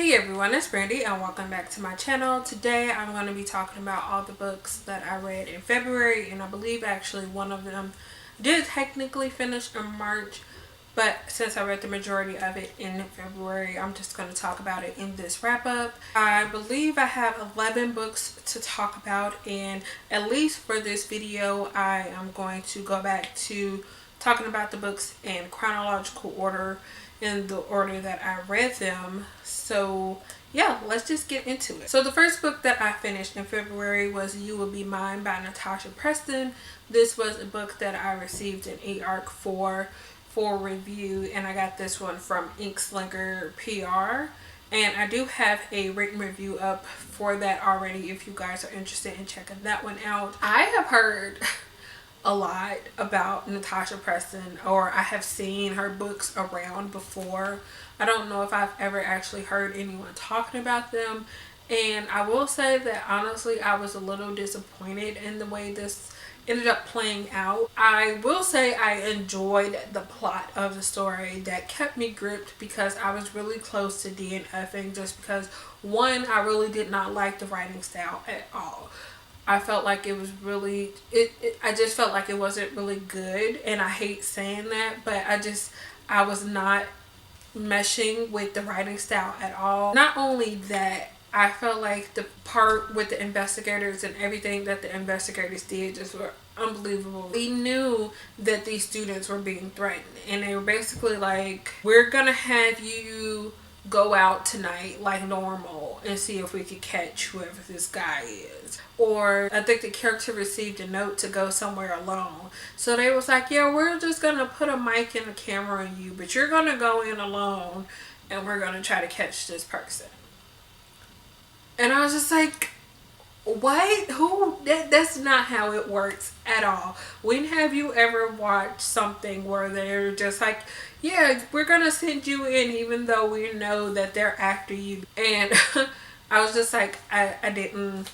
Hey everyone, it's Brandy and welcome back to my channel. Today I'm going to be talking about all the books that I read in February, and I believe actually one of them did technically finish in March, but since I read the majority of it in February, I'm just going to talk about it in this wrap up. I believe I have 11 books to talk about, and at least for this video I am going to go back to talking about the books in chronological order, in the order that I read them. So yeah, let's just get into it. So the first book that I finished in February was You Will Be Mine by Natasha Preston. This was a book that I received an eARC for review, and I got this one from Inkslinger PR. And I do have a written review up for that already if you guys are interested in checking that one out. I have heard a lot about Natasha Preston, or I have seen her books around before. I don't know if I've ever actually heard anyone talking about them, and I will say that honestly I was a little disappointed in the way this ended up playing out. I will say I enjoyed the plot of the story that kept me gripped because I was really close to DNFing, just because one, I really did not like the writing style at all. I felt like it was really, I just felt like it wasn't really good, and I hate saying that, but I was not meshing with the writing style at all. Not only that, I felt like the part with the investigators and everything that the investigators did just were unbelievable. We knew that these students were being threatened, and they were basically like, we're gonna have you go out tonight like normal and see if we could catch whoever this guy is. Or I think the character received a note to go somewhere alone, so they was like, yeah, we're just gonna put a mic and a camera on you, but you're gonna go in alone and we're gonna try to catch this person. And I was just like, what? Who? That's not how it works at all. When have you ever watched something where they're just like, yeah, we're gonna send you in even though we know that they're after you? And I was just like, I didn't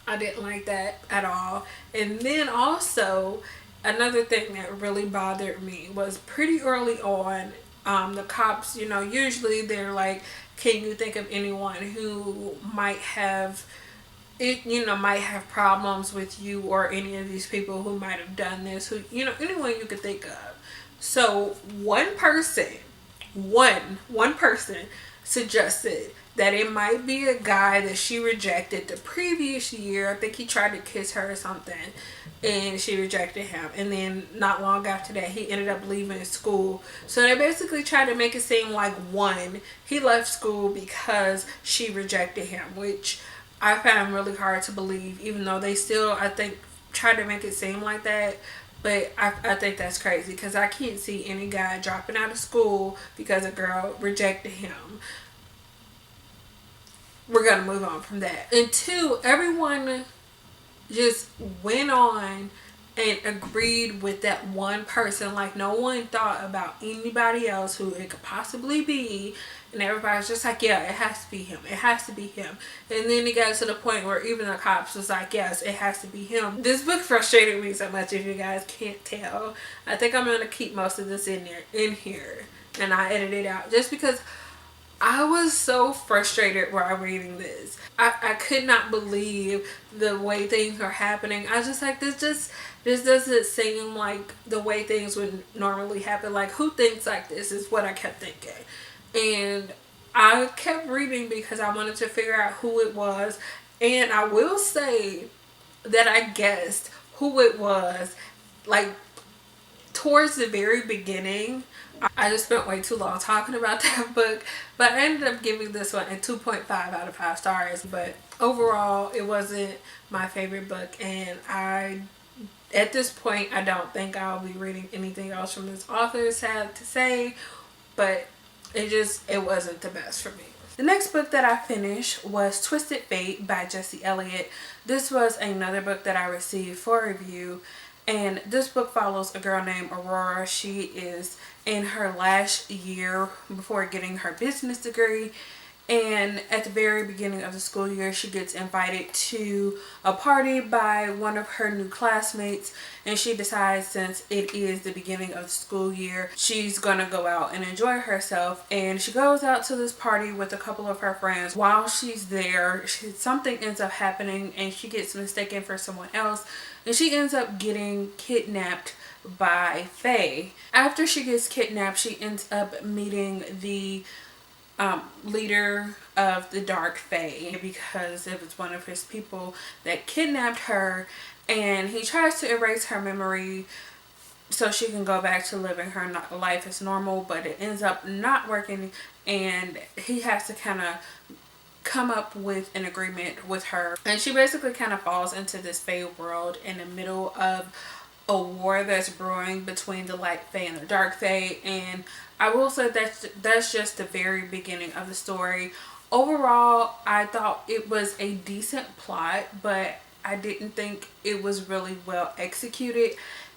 like that at all. And then also another thing that really bothered me was pretty early on, the cops, usually they're like, can you think of anyone who might have might have problems with you, or any of these people who might have done this, who, anyone you could think of. So one person suggested that it might be a guy that she rejected the previous year. I think he tried to kiss her or something, and she rejected him. And then not long after that, he ended up leaving school. So they basically tried to make it seem like, one, he left school because she rejected him, which I found really hard to believe, even though they still, I think, tried to make it seem like that. But I think that's crazy, because I can't see any guy dropping out of school because a girl rejected him. We're going to move on from that. And two, everyone just went on and agreed with that one person. Like, no one thought about anybody else who it could possibly be. And everybody's just like, yeah, it has to be him. It has to be him. And then it got to the point where even the cops was like, yes, it has to be him. This book frustrated me so much, if you guys can't tell. I think I'm going to keep most of this in here. And I edited it out just because I was so frustrated while reading this. I could not believe the way things are happening. I was just like, this doesn't seem like the way things would normally happen. Like, who thinks like this, is what I kept thinking. And I kept reading because I wanted to figure out who it was. And I will say that I guessed who it was, like, towards the very beginning. I just spent way too long talking about that book, but I ended up giving this one a 2.5 out of 5 stars. But overall, it wasn't my favorite book, and at this point, I don't think I'll be reading anything else from this author, sad to say, but it wasn't the best for me. The next book that I finished was Twisted Fate by Jesse Elliott. This was another book that I received for review, and this book follows a girl named Aurora. She is in her last year before getting her business degree, And at the very beginning of the school year, she gets invited to a party by one of her new classmates. And she decides, since it is the beginning of the school year, she's going to go out and enjoy herself. And she goes out to this party with a couple of her friends. While she's there, something ends up happening and she gets mistaken for someone else. And she ends up getting kidnapped by Faye. After she gets kidnapped, she ends up meeting the leader of the Dark Fae, because it was one of his people that kidnapped her, and he tries to erase her memory so she can go back to living her life as normal, but it ends up not working, and he has to kind of come up with an agreement with her, and she basically kind of falls into this Fae world in the middle of a war that's brewing between the Light Fae and the Dark Fae. And I will say that's just the very beginning of the story. Overall, I thought it was a decent plot, but I didn't think it was really well executed.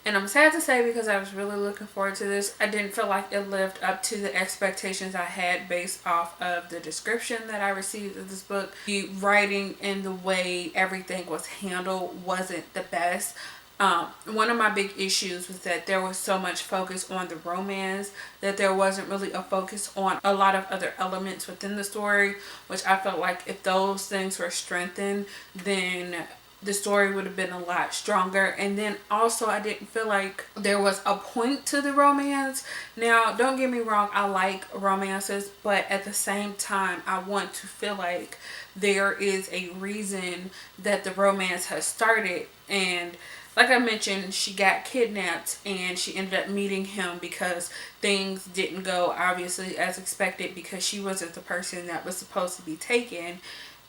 And I'm sad to say, because I was really looking forward to this, I didn't feel like it lived up to the expectations I had based off of the description that I received of this book. The writing and the way everything was handled wasn't the best. One of my big issues was that there was so much focus on the romance that there wasn't really a focus on a lot of other elements within the story, which I felt like if those things were strengthened, then the story would have been a lot stronger. And then also, I didn't feel like there was a point to the romance. Now, don't get me wrong, I like romances, but at the same time, I want to feel like there is a reason that the romance has started. And like I mentioned, she got kidnapped and she ended up meeting him because things didn't go obviously as expected, because she wasn't the person that was supposed to be taken.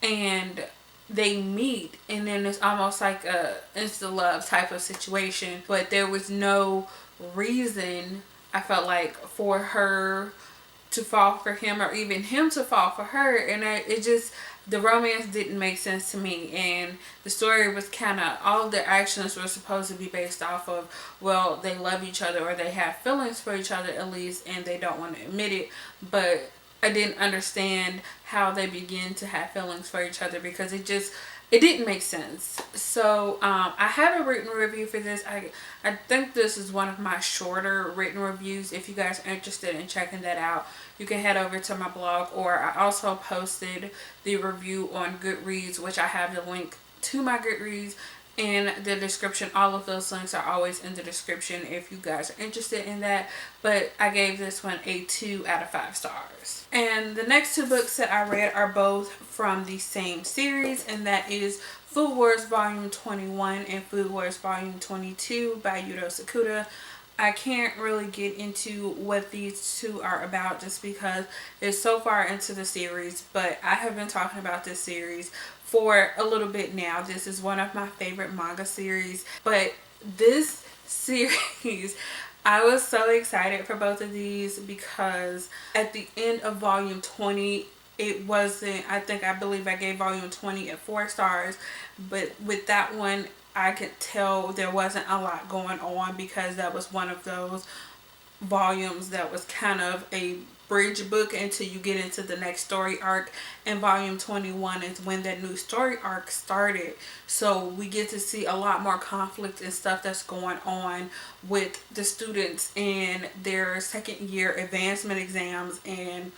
And they meet, and then it's almost like a insta love type of situation, but there was no reason, I felt like, for her to fall for him or even him to fall for her. And it just, the romance didn't make sense to me. And the story was kind of, all of the actions were supposed to be based off of, well, they love each other, or they have feelings for each other at least, and they don't want to admit it. But I didn't understand how they begin to have feelings for each other, because it didn't make sense. So I have a written review for this. I think this is one of my shorter written reviews. If you guys are interested in checking that out, you can head over to my blog, or I also posted the review on Goodreads, which I have the link to my Goodreads in the description. All of those links are always in the description if you guys are interested in that. But I gave this one a 2 out of 5 stars. And the next two books that I read are both from the same series, and that is Food Wars Volume 21 and Food Wars Volume 22 by Yuto Sakuda. I can't really get into what these two are about just because it's so far into the series, but I have been talking about this series for a little bit now. This is one of my favorite manga series, but this series, I was so excited for both of these, because at the end of volume 20, it wasn't, I believe I gave volume 20 at 4 stars, but with that one, I could tell there wasn't a lot going on, because that was one of those volumes that was kind of a bridge book until you get into the next story arc. And volume 21 is when that new story arc started, so we get to see a lot more conflict and stuff that's going on with the students in their second year advancement exams. And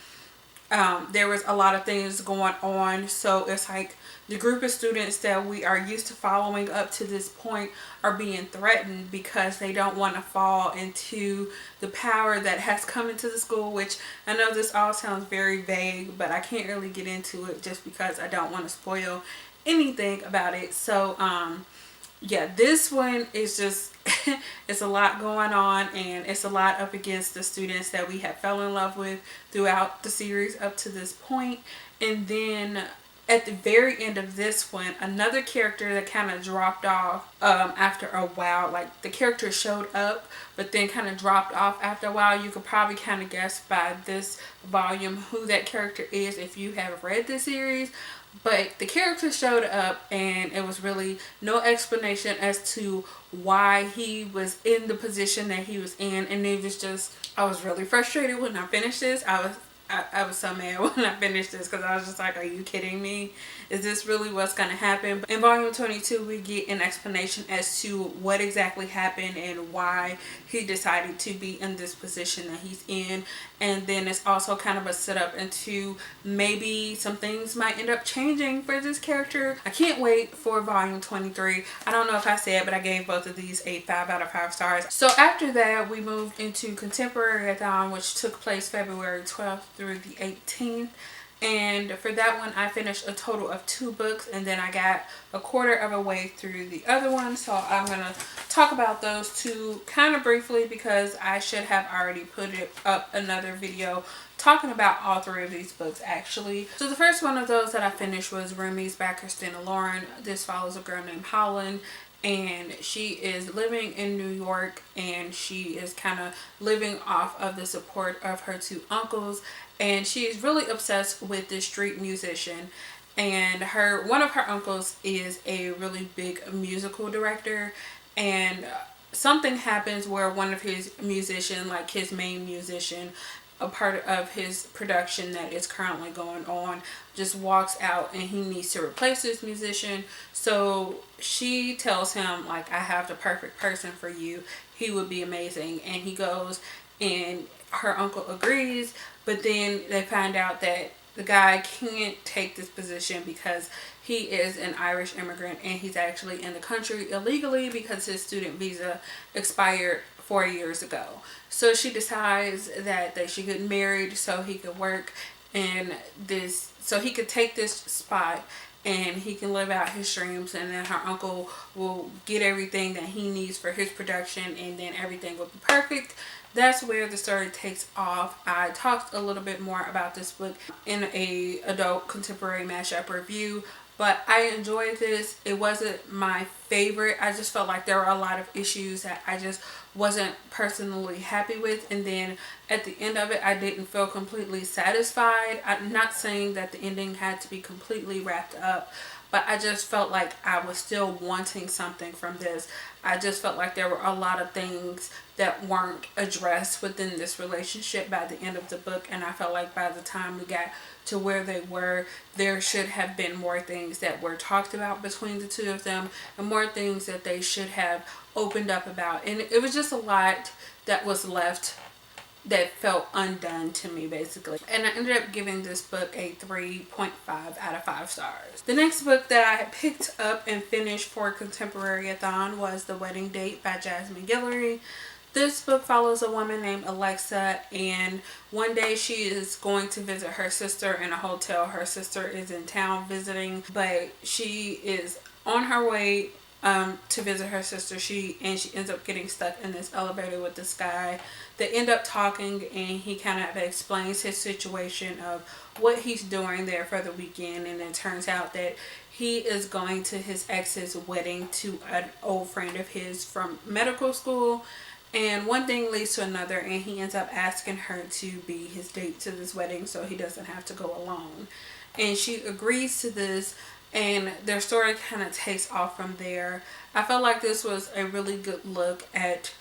there was a lot of things going on, so it's like the group of students that we are used to following up to this point are being threatened because they don't want to fall into the power that has come into the school, which I know this all sounds very vague, but I can't really get into it just because I don't want to spoil anything about it. So yeah, this one is just it's a lot going on, and it's a lot up against the students that we have fell in love with throughout the series up to this point. And then at the very end of this one, another character that kind of dropped off after a while. Like, the character showed up but then kind of dropped off after a while. You could probably kind of guess by this volume who that character is if you have read the series. But the character showed up, and it was really no explanation as to why he was in the position that he was in. And it was just, I was really frustrated when I finished this. I I was so mad when I finished this because I was just like, are you kidding me? Is this really what's going to happen? In volume 22, we get an explanation as to what exactly happened and why he decided to be in this position that he's in. And then it's also kind of a setup into maybe some things might end up changing for this character. I can't wait for volume 23. I don't know if I said, but I gave both of these a 5 out of 5 stars. So after that, we moved into Contemporary-a-thon, which took place February 12th through the 18th. And for that one, I finished a total of 2 books, and then I got a quarter of a way through the other one. So I'm going to talk about those 2 kind of briefly because I should have already put up another video talking about all 3 of these books actually. So the first one of those that I finished was Ramiz Back, Lauren. This follows a girl named Holland, and she is living in New York, and she is kind of living off of the support of her 2 uncles, and she is really obsessed with this street musician. And one of her uncles is a really big musical director, and something happens where one of his musician, like his main musician, a part of his production that is currently going on, just walks out, and he needs to replace this musician. So she tells him, like, I have the perfect person for you, he would be amazing. And he goes, and her uncle agrees, but then they find out that the guy can't take this position because he is an Irish immigrant, and he's actually in the country illegally because his student visa expired 4 years ago. So she decides that they should get married so he could work in this, so he could take this spot and he can live out his dreams, and then her uncle will get everything that he needs for his production, and then everything will be perfect. That's where the story takes off. I talked a little bit more about this book in a adult contemporary mashup review, but I enjoyed this. It wasn't my favorite. I just felt like there were a lot of issues that I just wasn't personally happy with, and then at the end of it, I didn't feel completely satisfied. I'm not saying that the ending had to be completely wrapped up, but I just felt like I was still wanting something from this. I just felt like there were a lot of things that weren't addressed within this relationship by the end of the book, and I felt like by the time we got to where they were, there should have been more things that were talked about between the 2 of them, and more things that they should have opened up about. And it was just a lot that was left that felt undone to me, basically. And I ended up giving this book a 3.5 out of 5 stars. The next book that I picked up and finished for Contemporary-a-thon was The Wedding Date by Jasmine Guillory. This book follows a woman named Alexa, and one day she is going to visit her sister in a hotel. Her sister is in town visiting, but she is on her way to visit her sister. She ends up getting stuck in this elevator with this guy. They end up talking, and he kind of explains his situation of what he's doing there for the weekend, and it turns out that he is going to his ex's wedding to an old friend of his from medical school. And one thing leads to another, and he ends up asking her to be his date to this wedding so he doesn't have to go alone. And she agrees to this, and their story kind of takes off from there. I felt like this was a really good look at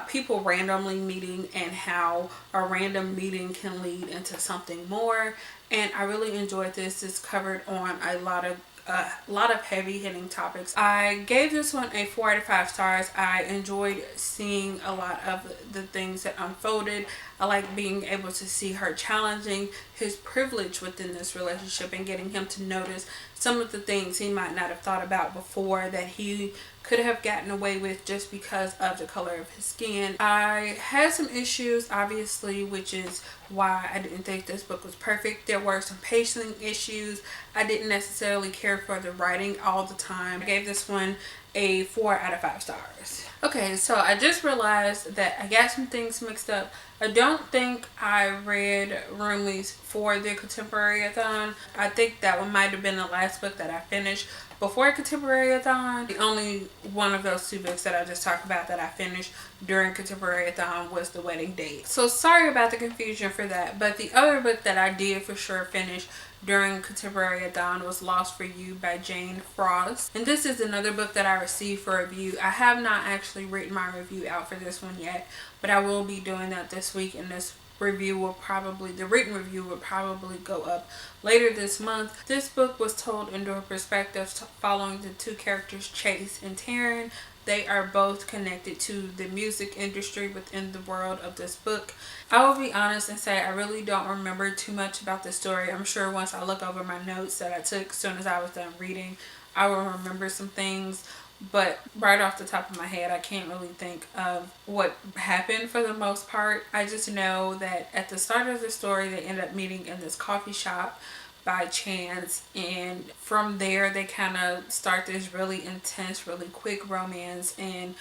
people randomly meeting and how a random meeting can lead into something more. And I really enjoyed this. It's covered on a lot of heavy hitting topics. I gave this one a 4 out of 5 stars. I enjoyed seeing a lot of the things that unfolded. I like being able to see her challenging his privilege within this relationship and getting him to notice some of the things he might not have thought about before that he could have gotten away with just because of the color of his skin. I had some issues, obviously, which is why I didn't think this book was perfect. There were some pacing issues. I didn't necessarily care for the writing all the time. I gave this one a 4 out of 5 stars. Okay, so I just realized that I got some things mixed up. I don't think I read Ramiz for the Contemporary-a-thon. I think that one might have been the last book that I finished before Contemporary-a-thon. The only one of those 2 books that I just talked about that I finished during Contemporary-a-thon was The Wedding Date. So sorry about the confusion for that. But the other book that I did for sure finish during Contemporary-a-thon was Lost for You by Jane Frost. And this is another book that I received for review. I have not actually written my review out for this one yet, but I will be doing that this week, and this the written review will probably go up later this month. This book was told in dual perspectives, following the two characters, Chase and Taryn. They are both connected to the music industry within the world of this book. I will be honest and say I really don't remember too much about the story. I'm sure once I look over my notes that I took as soon as I was done reading, I will remember some things. But right off the top of my head, I can't really think of what happened for the most part. I just know that at the start of the story, they end up meeting in this coffee shop by chance, and from there they kind of start this really intense, really quick romance, and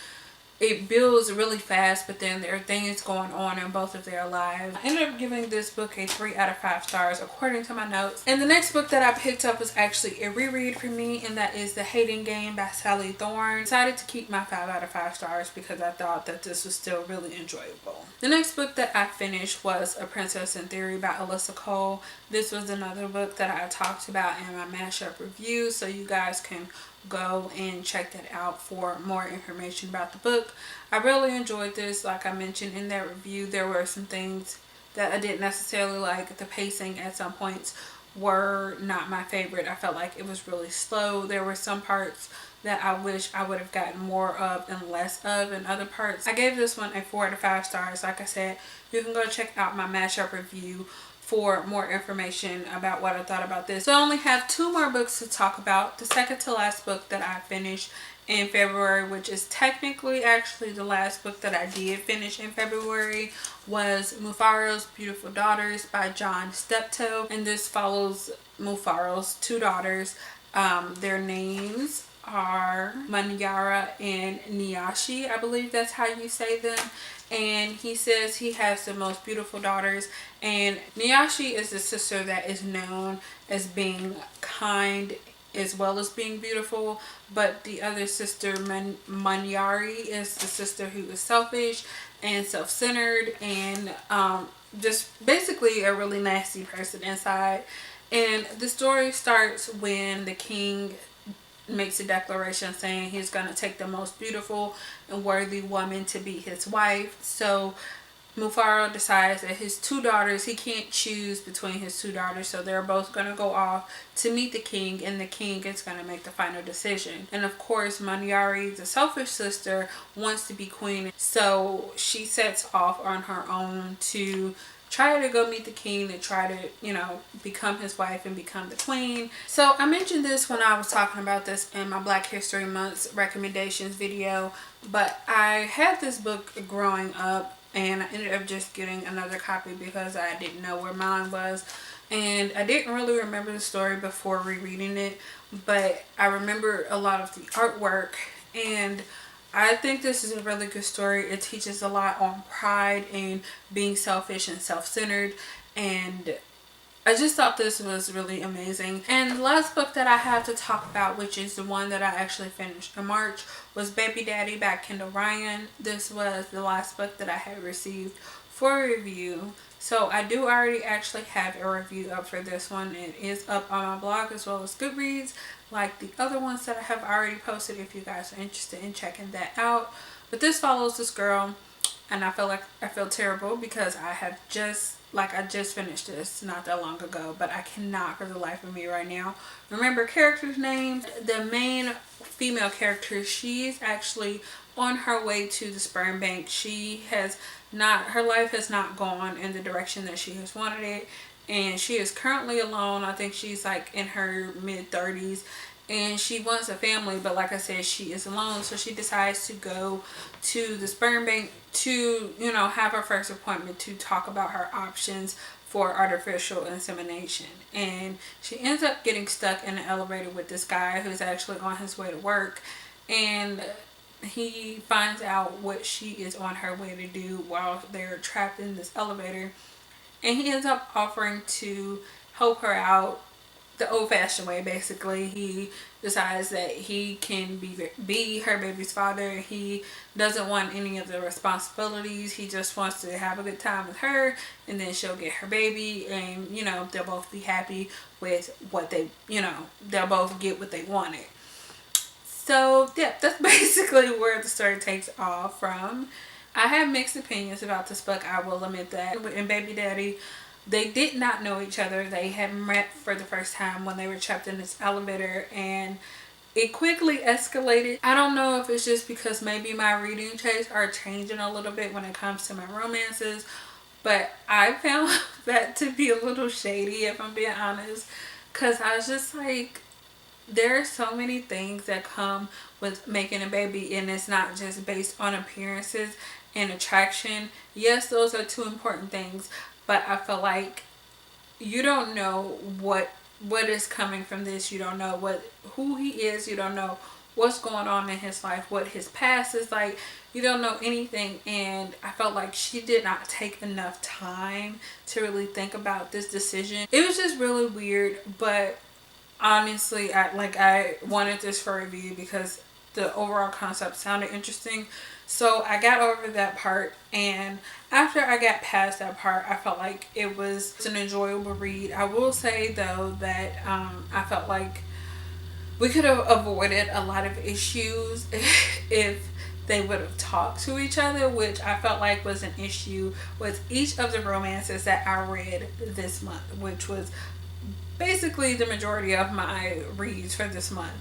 it builds really fast, but then there are things going on in both of their lives. I ended up giving this book a 3 out of 5 stars according to my notes. And the next book that I picked up was actually a reread for me, and that is The Hating Game by Sally Thorne. I decided to keep my 5 out of 5 stars because I thought that this was still really enjoyable. The next book that I finished was A Princess in Theory by Alyssa Cole. This was another book that I talked about in my mashup review, so you guys can go and check that out for more information about the book. I really enjoyed this. Like I mentioned in that review, there were some things that I didn't necessarily like. The pacing at some points were not my favorite. I felt like it was really slow. There were some parts that I wish I would have gotten more of and less of in other parts. I gave this one a 4 out of 5 stars. Like I said, you can go check out my mashup review for more information about what I thought about this. So I only have 2 more books to talk about. The second to last book that I finished in February, which is technically actually the last book that I did finish in February, was Mufaro's Beautiful Daughters by John Steptoe. And this follows Mufaro's 2 daughters. Their names are Manyara and Nyashi. I believe that's how you say them. And he says he has the most beautiful daughters, and Nyashi is the sister that is known as being kind as well as being beautiful, but the other sister, Manyari, is the sister who is selfish and self-centered and just basically a really nasty person inside. And the story starts when the king makes a declaration saying he's going to take the most beautiful and worthy woman to be his wife. So Mufaro decides that his 2 daughters, he can't choose between his 2 daughters, so they're both going to go off to meet the king, and the king is going to make the final decision. And of course, Manyari, the selfish sister, wants to be queen, so she sets off on her own to try to go meet the king, to try to, you know, become his wife and become the queen. So I mentioned this when I was talking about this in my Black History Month recommendations video, but I had this book growing up, and I ended up just getting another copy because I didn't know where mine was, and I didn't really remember the story before rereading it, but I remember a lot of the artwork, and I think this is a really good story. It teaches a lot on pride and being selfish and self-centered, and I just thought this was really amazing. And the last book that I have to talk about, which is the one that I actually finished in March, was Baby Daddy by Kendall Ryan. This was the last book that I had received for review. So I do already actually have a review up for this one. It is up on my blog as well as Goodreads, like the other ones that I have already posted, if you guys are interested in checking that out. But this follows this girl, and I feel terrible because I just finished this not that long ago, but I cannot for the life of me right now remember characters' names. The main female character, she's actually on her way to the sperm bank. Her life has not gone in the direction that she has wanted it, and she is currently alone. I think she's like in her mid-30s, and she wants a family, but like I said, she is alone, so she decides to go to the sperm bank to, you know, have her first appointment to talk about her options for artificial insemination. And she ends up getting stuck in an elevator with this guy who's actually on his way to work, and he finds out what she is on her way to do while they're trapped in this elevator, and he ends up offering to help her out the old-fashioned way. Basically, he decides that he can be her baby's father. He doesn't want any of the responsibilities. He just wants to have a good time with her, and then she'll get her baby, and, you know, they'll both be happy with what they, you know, they'll both get what they wanted. So yeah, that's basically where the story takes off from. I have mixed opinions about this book, I will admit that. And Baby Daddy, they did not know each other. They had met for the first time when they were trapped in this elevator, and it quickly escalated. I don't know if it's just because maybe my reading tastes are changing a little bit when it comes to my romances, but I found that to be a little shady, if I'm being honest, because I was just like, there are so many things that come with making a baby, and it's not just based on appearances and attraction. Yes, those are two important things, but I feel like you don't know what is coming from this. You don't know who he is. You don't know what's going on in his life, what his past is like. You don't know anything, and I felt like she did not take enough time to really think about this decision. It was just really weird, but honestly, I wanted this for review because the overall concept sounded interesting. So I got over that part, and after I got past that part, I felt like it was an enjoyable read. I will say though that I felt like we could have avoided a lot of issues if they would have talked to each other, which I felt like was an issue with each of the romances that I read this month, which was basically the majority of my reads for this month.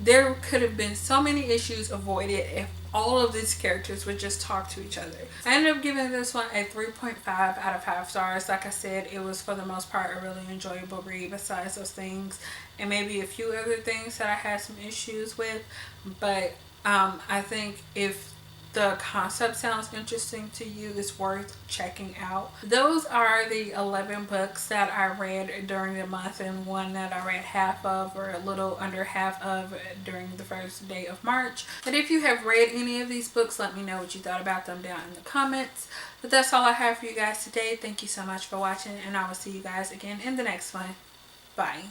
There could have been so many issues avoided if all of these characters would just talk to each other. I ended up giving this one a 3.5 out of 5 stars. Like I said, it was for the most part a really enjoyable read besides those things and maybe a few other things that I had some issues with. But I think if the concept sounds interesting to you, it's worth checking out. Those are the 11 books that I read during the month, and one that I read half of, or a little under half of, during the first day of March. But if you have read any of these books, let me know what you thought about them down in the comments. But that's all I have for you guys today. Thank you so much for watching, and I will see you guys again in the next one. Bye.